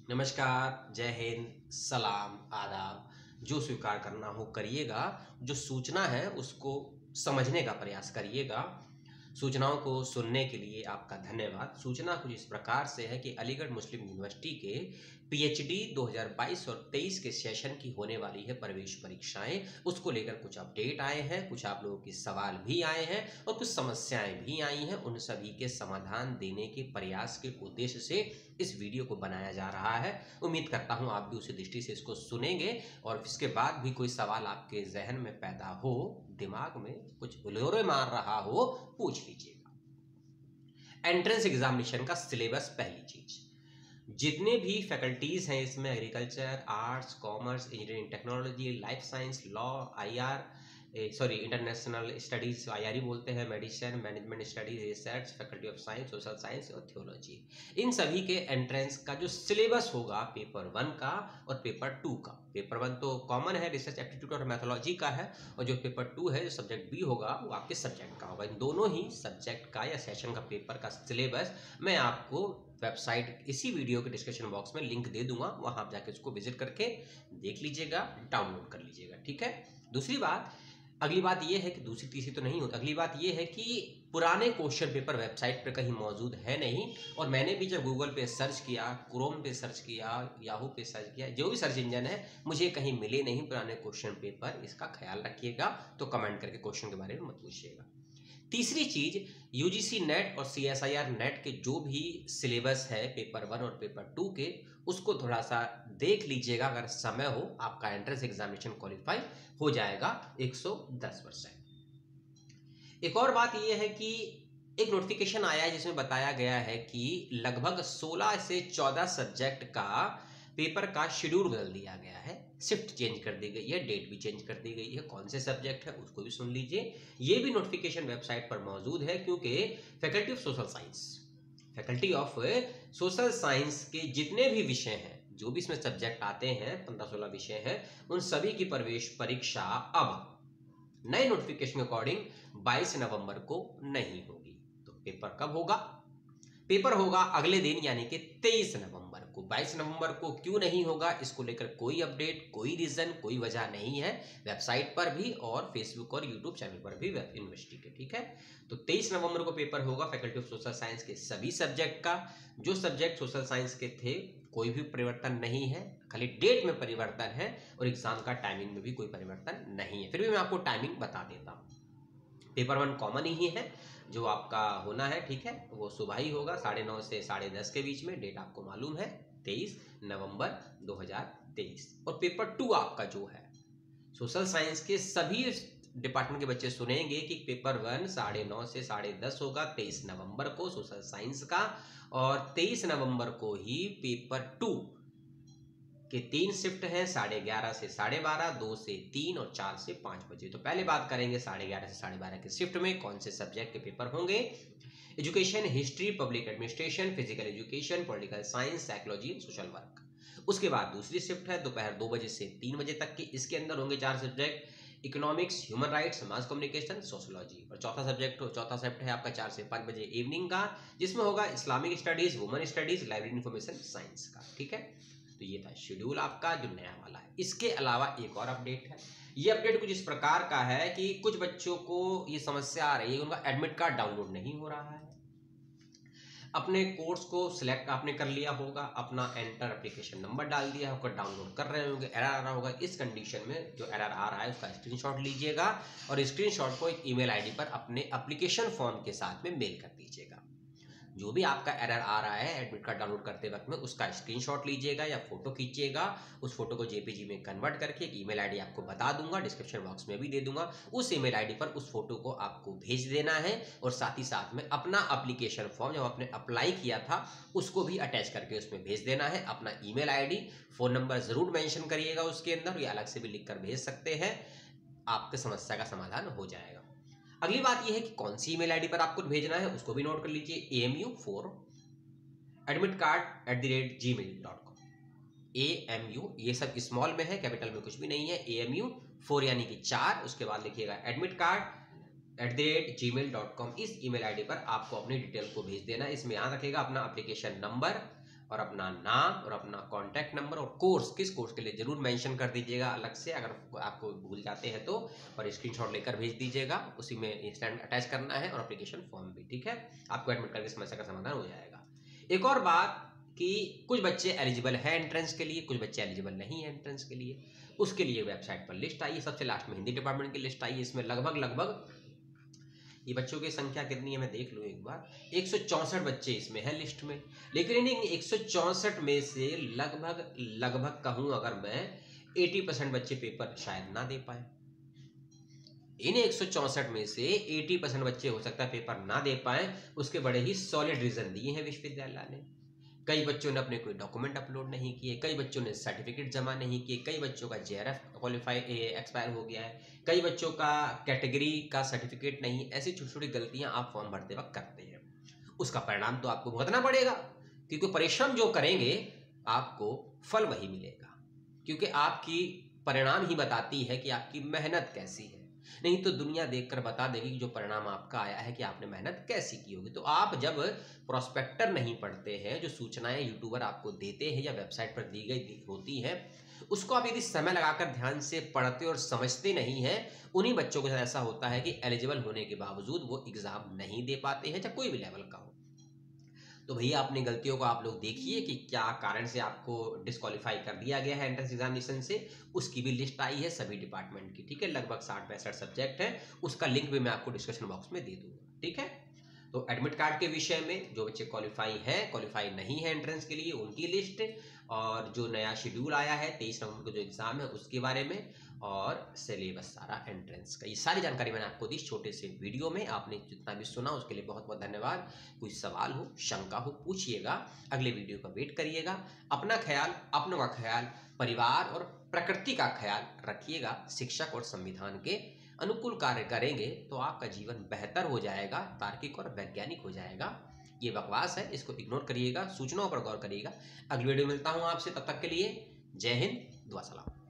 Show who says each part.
Speaker 1: नमस्कार, जय हिंद, सलाम, आदाब। जो स्वीकार करना हो करिएगा, जो सूचना है उसको समझने का प्रयास करिएगा। सूचनाओं को सुनने के लिए आपका धन्यवाद। सूचना कुछ इस प्रकार से है कि अलीगढ़ मुस्लिम यूनिवर्सिटी के पीएचडी 2022 और 23 के सेशन की होने वाली है प्रवेश परीक्षाएं। उसको लेकर कुछ अपडेट आए हैं, कुछ आप लोगों के सवाल भी आए हैं और कुछ समस्याएं भी आई हैं। उन सभी के समाधान देने के प्रयास के उद्देश्य से इस वीडियो को बनाया जा रहा है। उम्मीद करता हूं आप भी उसी दृष्टि से इसको सुनेंगे और इसके बाद भी कोई सवाल आपके जहन में पैदा हो, दिमाग में कुछ हुलोरे मार रहा हो, पूछ लीजिएगा। एंट्रेंस एग्जामिनेशन का सिलेबस, पहली चीज, जितने भी फैकल्टीज हैं इसमें agriculture, arts, commerce, engineering technology, life science, law, IR international studies IR बोलते हैं, medicine, management studies, research, faculty of science, social science और थियोलॉजी, इन सभी के एंट्रेंस का जो सिलेबस होगा पेपर 1 का और पेपर 2 का। पेपर 1 तो कॉमन है, रिसर्च एप्टीट्यूड और मैथोलॉजी का है, और जो पेपर 2 है, जो सब्जेक्ट बी होगा, वो आपके सब्जेक्ट का होगा। इन दोनों ही सब्जेक्ट का या सेशन का पेपर का सिलेबस मैं आपको वेबसाइट इसी वीडियो के डिस्क्रिप्शन बॉक्स में लिंक दे दूंगा, वहां आप जाके उसको विजिट करके देख लीजिएगा, डाउनलोड कर लीजिएगा। ठीक है। दूसरी बात, अगली बात यह है कि दूसरी तीसरी तो नहीं होती, अगली बात यह है कि पुराने क्वेश्चन पेपर वेबसाइट पर कहीं मौजूद है नहीं, और मैंने भी जब गूगल पे सर्च किया, क्रोम पे सर्च किया, याहू पे सर्च किया, जो भी सर्च इंजन है, मुझे कहीं मिले नहीं पुराने क्वेश्चन पेपर। इसका ख्याल रखिएगा, तो कमेंट करके क्वेश्चन के बारे में मत पूछिएगा। तीसरी चीज, यूजीसी नेट और सीएसआईआर नेट के जो भी सिलेबस है पेपर 1 और पेपर 2 के, उसको थोड़ा सा देख लीजिएगा। अगर समय हो, आपका एंट्रेंस एग्जामिनेशन क्वालिफाई हो जाएगा 110%। एक और बात यह है कि एक नोटिफिकेशन आया है जिसमें बताया गया है कि लगभग 16 से 14 सब्जेक्ट का पेपर का शेड्यूल बदल दिया गया है, शिफ्ट चेंज कर दी गई है, डेट भी चेंज कर दी गई है। कौन से सब्जेक्ट है उसको भी सुन लीजिए। ये भी नोटिफिकेशन वेबसाइट पर मौजूद है, क्योंकि फैकल्टी ऑफ सोशल साइंस के जितने भी विषय हैं, जो भी इसमें सब्जेक्ट आते हैं, 15-16 विषय हैं, उन सभी की प्रवेश परीक्षा अब नए नोटिफिकेशन के अकॉर्डिंग 22 नवंबर को नहीं होगी। तो पेपर कब होगा? पेपर होगा अगले दिन, यानी कि 23 नवंबर को। 22 नवंबर को क्यों नहीं होगा, इसको लेकर कोई अपडेट, कोई रीजन, कोई वजह नहीं है वेबसाइट पर भी और फेसबुक और यूट्यूब चैनल पर भी यूनिवर्सिटी के। ठीक है। तो 23 नवंबर को पेपर होगा फैकल्टी ऑफ सोशल साइंस के सभी सब्जेक्ट का। जो सब्जेक्ट सोशल साइंस के थे, कोई भी परिवर्तन नहीं है, खाली डेट में परिवर्तन है और एग्जाम का टाइमिंग में भी कोई परिवर्तन नहीं है। फिर भी मैं आपको टाइमिंग बता देता हूँ। पेपर 1 कॉमन ही है, जो आपका होना है, ठीक है, वो सुबह ही होगा 9:30 से 10:30 के बीच में। डेट आपको मालूम है, 23 नवंबर 2023। और पेपर 2 आपका जो है, सोशल साइंस के सभी डिपार्टमेंट के बच्चे सुनेंगे कि पेपर 1 9:30 से 10:30 होगा 23 नवंबर को सोशल साइंस का, और 23 नवंबर को ही पेपर 2 के 3 शिफ्ट हैं, 11:30 से 12:30, 2 से 3 और 4 से 5 बजे। तो पहले बात करेंगे 11:30 से 12:30 के शिफ्ट में कौन से सब्जेक्ट के पेपर होंगे। Education, history, public administration, physical education, political science, psychology, social work. उसके बाद दूसरी शिफ्ट है दोपहर 2 बजे से 3 बजे तक की। इसके अंदर होंगे 4 subject, economics, human rights, mass communication, sociology. और चौथा शिफ्ट है आपका 4 से 5 बजे इवनिंग का, जिसमें होगा Islamic studies, women studies, library information science का। ठीक है। तो ये था शेड्यूल आपका जो नया वाला है। इसके अलावा एक और अपडेट है। ये अपडेट कुछ इस प्रकार का है कि कुछ बच्चों को ये समस्या आ रही है, उनका एडमिट कार्ड डाउनलोड नहीं हो रहा है। अपने कोर्स को सिलेक्ट आपने कर लिया होगा, अपना एंटर एप्लीकेशन नंबर डाल दिया होगा, डाउनलोड कर रहे होंगे, एरर आ रहा होगा। इस कंडीशन में जो एरर आ रहा है उसका स्क्रीनशॉट लीजिएगा और स्क्रीनशॉट को एक ईमेल आईडी पर अपने एप्लीकेशन फॉर्म के साथ में मेल कर दीजिएगा। जो भी आपका एरर आ रहा है एडमिट कार्ड डाउनलोड करते वक्त में, उसका स्क्रीनशॉट लीजिएगा या फोटो खींचिएगा। उस फोटो को जेपीजी में कन्वर्ट करके एक ईमेल आईडी आपको बता दूंगा, डिस्क्रिप्शन बॉक्स में भी दे दूंगा। उस ईमेल आईडी पर उस फोटो को आपको भेज देना है और साथ ही साथ में अपना एप्लीकेशन फॉर्म जो आपने अप्लाई किया था उसको भी अटैच करके उसमें भेज देना है। अपना ईमेल आईडी, फोन नंबर जरूर मेंशन करिएगा उसके अंदर, या अलग से भी लिख कर भेज सकते हैं। आपकी समस्या का समाधान हो जाएगा। अगली बात यह है कि कौन सी ईमेल आईडी पर आपको भेजना है उसको भी नोट कर लीजिए। AMU4 admitcard@gmail.com। AMU ये सब स्मॉल में है, कैपिटल में कुछ भी नहीं है। AMU4 यानी कि 4, उसके बाद लिखिएगा admitcard@gmail.com। इस ईमेल आईडी पर आपको अपनी डिटेल को भेज देना। इसमें याद रखिएगा अपना एप्लीकेशन नंबर, और अपना नाम और अपना कॉन्टैक्ट नंबर और कोर्स, किस कोर्स के लिए जरूर मेंशन कर दीजिएगा अलग से, अगर आपको भूल जाते हैं तो, और स्क्रीनशॉट लेकर भेज दीजिएगा। उसी में इंस्टेंट अटैच करना है और एप्लीकेशन फॉर्म भी, ठीक है। आपको एडमिट कार्ड की समस्या का समाधान हो जाएगा। एक और बात कि कुछ बच्चे एलिजिबल हैं एंट्रेंस के लिए, कुछ बच्चे एलिजिबल नहीं है एंट्रेंस के लिए। उसके लिए वेबसाइट पर लिस्ट आई है, सबसे लास्ट में हिंदी डिपार्टमेंट की लिस्ट आई है। इसमें लगभग ये बच्चों की संख्या कितनी है मैं देख लूँ एक बार, 164 बच्चे इसमें हैं लिस्ट में। लेकिन इन 164 में से लगभग कहूँ अगर मैं 80% बच्चे पेपर शायद ना दे पाए। इन 164 में से 80% बच्चे हो सकता है पेपर ना दे पाए। उसके बड़े ही सॉलिड रीजन दिए हैं विश्वविद्यालय ने। कई बच्चों ने अपने कोई डॉक्यूमेंट अपलोड नहीं किए, कई बच्चों ने सर्टिफिकेट जमा नहीं किए, कई बच्चों का जेआरएफ क्वालिफाई एक्सपायर हो गया है, कई बच्चों का कैटेगरी का सर्टिफिकेट नहीं। ऐसी छोटी छोटी गलतियां आप फॉर्म भरते वक्त करते हैं, उसका परिणाम तो आपको भुगतना पड़ेगा, क्योंकि परिश्रम जो करेंगे आपको फल वही मिलेगा, क्योंकि आपकी परिणाम ही बताती है कि आपकी मेहनत कैसी है। नहीं तो दुनिया देखकर बता देगी कि जो परिणाम आपका आया है कि आपने मेहनत कैसी की होगी। तो आप जब प्रोस्पेक्टर नहीं पढ़ते हैं, जो सूचनाएं यूट्यूबर आपको देते हैं या वेबसाइट पर दी गई होती है, उसको आप यदि समय लगाकर ध्यान से पढ़ते और समझते नहीं हैं, उन्हीं बच्चों के साथ ऐसा होता है कि एलिजिबल होने के बावजूद वो एग्जाम नहीं दे पाते हैं, चाहे कोई भी लेवल का हो। तो भैया अपनी गलतियों को आप लोग देखिए कि क्या कारण से आपको डिस्क्वालीफाई कर दिया गया है एंट्रेंस एग्जामिनेशन से। उसकी भी लिस्ट आई है सभी डिपार्टमेंट की, ठीक है। लगभग 60-65 सब्जेक्ट है, उसका लिंक भी मैं आपको डिस्क्रिप्शन बॉक्स में दे दूंगा, ठीक है। तो एडमिट कार्ड के विषय में जो बच्चे क्वालिफाई हैं, क्वालिफाई नहीं है एंट्रेंस के लिए, उनकी लिस्ट, और जो नया शेड्यूल आया है 23 नवंबर को जो एग्जाम है उसके बारे में, और सिलेबस सारा एंट्रेंस का, ये सारी जानकारी मैंने आपको दी छोटे से वीडियो में। आपने जितना भी सुना उसके लिए बहुत बहुत धन्यवाद। कोई सवाल हो, शंका हो, पूछिएगा। अगले वीडियो का वेट करिएगा। अपना ख्याल, अपनों का ख्याल, परिवार और प्रकृति का ख्याल रखिएगा। शिक्षक और संविधान के अनुकूल कार्य करेंगे तो आपका जीवन बेहतर हो जाएगा, तार्किक और वैज्ञानिक हो जाएगा। ये बकवास है, इसको इग्नोर करिएगा, सूचनाओं पर गौर करिएगा। अगली वीडियो मिलता हूं आपसे, तब तक के लिए जय हिंद, दुआ सलाम।